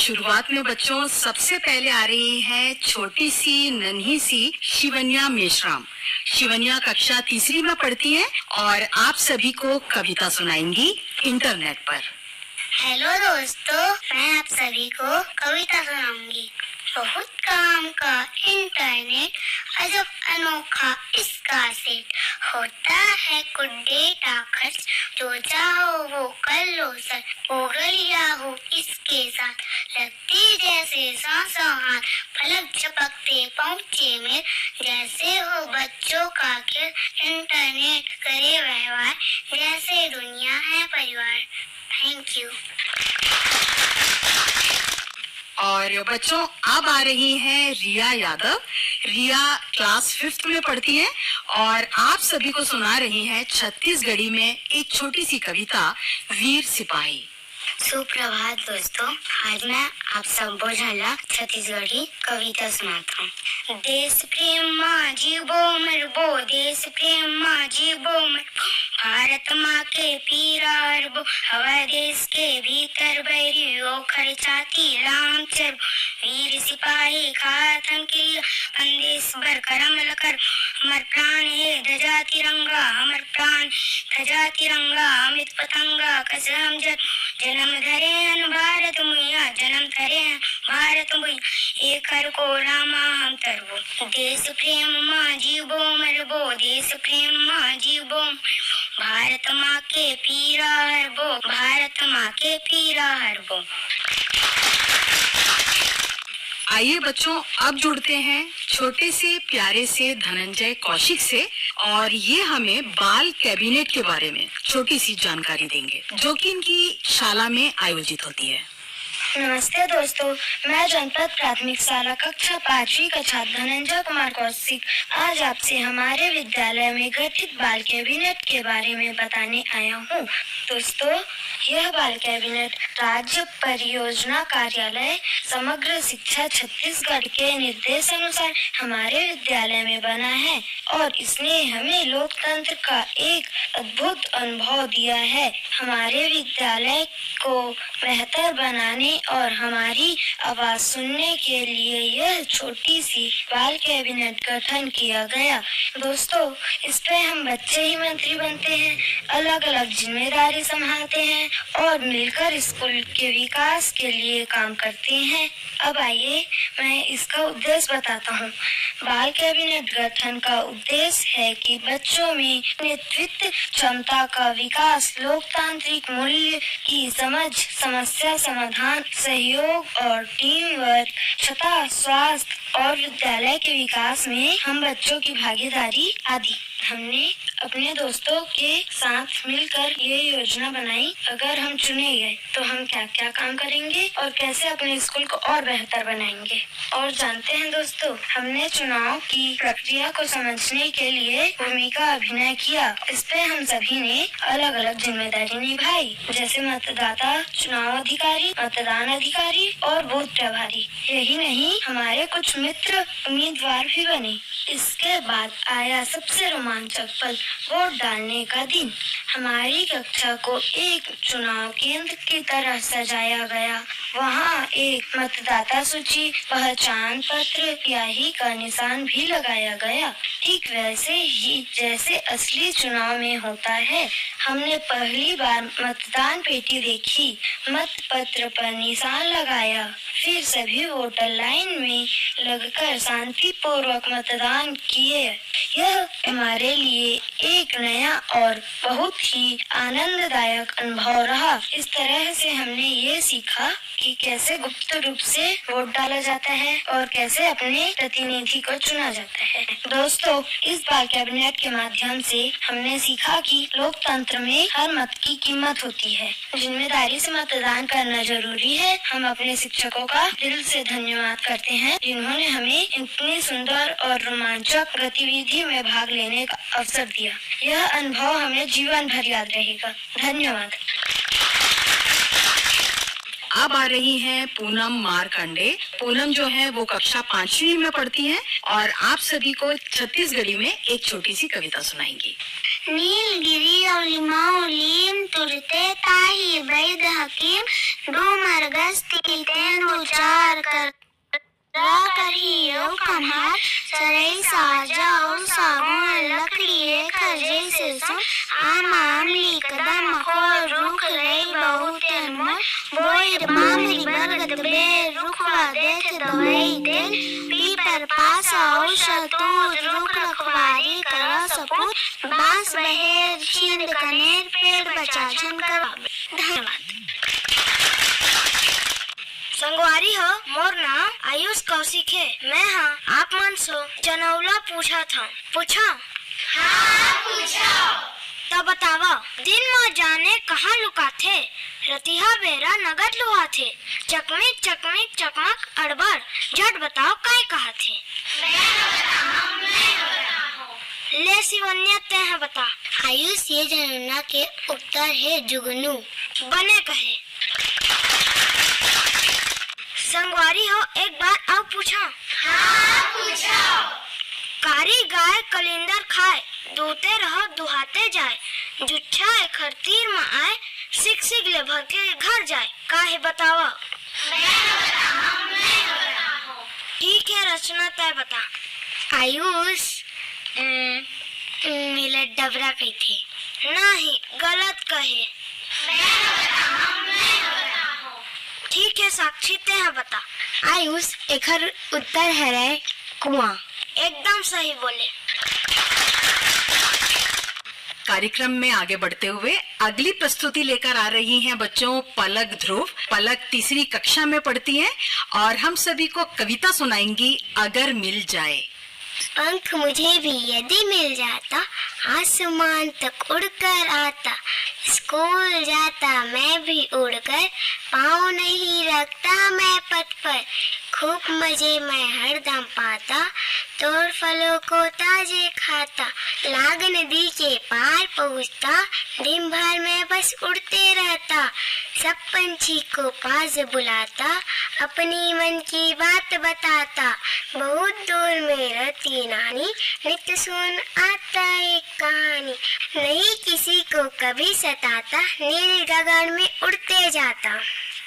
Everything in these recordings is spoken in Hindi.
शुरुआत में बच्चों सबसे पहले आ रही है छोटी सी नन्ही सी शिवन्या मेश्राम। शिवन्या कक्षा तीसरी में पढ़ती है और आप सभी को कविता सुनाएंगी इंटरनेट पर। हेलो दोस्तों, मैं आप सभी को कविता सुनाऊंगी। बहुत काम का इंटरनेट, अजब अनोखा इसका सेट, होता है कुछ डेटा खर्च, जो चाहो वो कर लो सर। गूगल याहू इसके साथ लगती जैसे सांसों हाथ, पलक झपकते पहुँचे में जैसे हो बच्चों का खेल। इंटरनेट करे व्यवहार जैसे दुनिया है परिवार। Thank you. और बच्चों अब आ रही है रिया यादव। रिया क्लास 5th में पढ़ती है और आप सभी को सुना रही है छत्तीसगढ़ी में एक छोटी सी कविता वीर सिपाही। सुप्रभात दोस्तों, आज मैं आप सबको झलक छत्तीसगढ़ी कविता सुनाता हूँ। देश प्रेम माँ जीवो मरबो, देश प्रेम माँ जीवो मरबो, भारत माँ के पीरा अरबो, हवा देश के भीतर बैरी ओखर छाती राम चर, वीर सिपाही खातन के संदेश भर करम लकर, अमर प्राण है ध्वजा तिरंगा, अमर प्राण ध्वजा तिरंगा, अमित पतंगा कसम जन्म धरे अन भारत मैया, जन्म धरे भारत मैया, एक हर को रामा हम तरबो, देश प्रेम माँ जीवो मरबो, देश प्रेम माँ जीवो, भारत माँ के पीरा हरबो, भारत माँ के पीरा हरबो। आइए बच्चों अब जुड़ते हैं छोटे से प्यारे से धनंजय कौशिक से और ये हमें बाल कैबिनेट के बारे में छोटी सी जानकारी देंगे जो कि इनकी शाला में आयोजित होती है। नमस्ते दोस्तों, मैं जनपद प्राथमिक शाला कक्षा 5वीं का छात्र धनंजय कुमार कौशिक आज आपसे हमारे विद्यालय में गठित बाल कैबिनेट के बारे में बताने आया हूँ। दोस्तों, यह बाल कैबिनेट राज्य परियोजना कार्यालय समग्र शिक्षा छत्तीसगढ़ के निर्देश अनुसार हमारे विद्यालय में बना है और इसने हमें लोकतंत्र का एक अद्भुत अनुभव दिया है। हमारे विद्यालय को बेहतर बनाने और हमारी आवाज सुनने के लिए यह छोटी सी बाल कैबिनेट गठन किया गया। दोस्तों, इस पे हम बच्चे ही मंत्री बनते हैं, अलग अलग जिम्मेदारी संभालते हैं और मिलकर स्कूल के विकास के लिए काम करते हैं। अब आइए मैं इसका उद्देश्य बताता हूँ। बाल कैबिनेट गठन का उद्देश्य है कि बच्चों में नेतृत्व क्षमता का विकास, लोकतांत्रिक मूल्य की समझ, समस्या समाधान, सहयोग और टीम वर्क, छठा स्वास्थ्य और विद्यालय के विकास में हम बच्चों की भागीदारी आदि। हमने अपने दोस्तों के साथ मिलकर ये योजना बनाई। अगर हम चुने गए तो हम क्या क्या काम करेंगे और कैसे अपने स्कूल को और बेहतर बनाएंगे। और जानते हैं दोस्तों, हमने चुनाव की प्रक्रिया को समझने के लिए भूमिका अभिनय किया। इस पे हम सभी ने अलग अलग जिम्मेदारी निभाई, जैसे मतदाता, चुनाव अधिकारी, मतदान अधिकारी और बूथ प्रभारी। यही नहीं, हमारे कुछ मित्र उम्मीदवार भी बने। इसके बाद आया सबसे रोमांचक पल, वोट डालने का दिन। हमारी कक्षा को एक चुनाव केंद्र की तरह सजाया गया। वहाँ एक मतदाता सूची, पहचान पत्र, स्याही का निशान भी लगाया गया, ठीक वैसे ही जैसे असली चुनाव में होता है। हमने पहली बार मतदान पेटी देखी, मत पत्र पर निशान लगाया, फिर सभी वोटर लाइन में लगकर शांतिपूर्वक मतदान किए। यह हमारे लिए एक नया और बहुत ही आनंददायक अनुभव रहा। इस तरह से हमने ये सीखा कि कैसे गुप्त रूप से वोट डाला जाता है और कैसे अपने प्रतिनिधि को चुना जाता है। दोस्तों, इस बाल कैबिनेट के माध्यम से हमने सीखा कि लोकतंत्र में हर मत की कीमत होती है। जिम्मेदारी से मतदान करना जरूरी है। हम अपने शिक्षकों का दिल से धन्यवाद करते हैं, जिन्होंने हमें इतनी सुंदर और रोमांचक गतिविधि में भाग लेने का अवसर दिया। यह अनुभव हमें जीवन भर याद रहेगा। धन्यवाद। अब आ रही हैं पूनम मारकंडे। पूनम जो है वो कक्षा 5वीं में पढ़ती है और आप सभी को छत्तीसगढ़ी में एक छोटी सी कविता सुनाएंगी। नीलगिरी औलिमा औलीम तुरते ताही वैद हकीम डूमर गस्ती तेंदु चार कर करियो कमार सरई साजाओ सागुन लकड़ी खजे से सुन आमामली कदम खोल रुख रही बहुत अनमोल बोइर मामली बरगद बेर रुखवा देख दवाई तेल पीपर पासा औषध तूत रुख रखवारी करा सपूत बांस बहेर छींद कनेर पेड़ बचा झन करवा। धन्यवाद। संगवारी हो, मोर नाम आयुष कौशिक है। मैं हाँ आप मन सो जनौला पूछा था। पूछा? हाँ पूछो। तो बतावा दिन में जाने कहाँ लुका थे, रतिहा बेरा नगद लुहा थे, चकमिक चकमिक चकमक अड़बड़ झट बताओ काय कहा थे। ले शिवन्या ते है बता। आयुष ये जनौला के उत्तर है जुगनू। बने कहे। संगवारी हो एक बार अब पूछा? हाँ पूछो। कारी गाय कलिंदर खाए दूते रहो दुहाते जाए जुच्छा खर तीर में आए सिक सिक ले भर के घर जाए काहे बतावा। ठीक है रचना तय बता। आयुष मिलट डबरा कही थी। नहीं गलत कहे। ठीक है साक्षी ते है बता। आयुष एकर उत्तर है रे कुआं। एकदम सही बोले। कार्यक्रम में आगे बढ़ते हुए अगली प्रस्तुति लेकर आ रही हैं बच्चों पलक ध्रुव। पलक तीसरी कक्षा में पढ़ती हैं और हम सभी को कविता सुनाएंगी अगर मिल जाए। पंख मुझे भी यदि मिल जाता आसमान तक उड़कर आता, स्कूल जाता मैं भी उड़कर, पाँव नहीं रखता मैं पथ पर, खूब मजे मैं हरदम पाता, तोड़ फलों को ताजे खाता, लाग नदी के पार पहुँचता, दिन भर में बस उड़ते रहता, सब पंछी को पास बुलाता, अपनी मन की बात बताता, बहुत दूर में रहती नानी, नित्य सुन आता एक कहानी, नहीं किसी को कभी सताता, नील गगन में उड़ते जाता।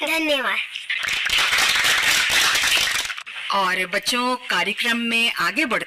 धन्यवाद। और बच्चों कार्यक्रम में आगे बढ़ते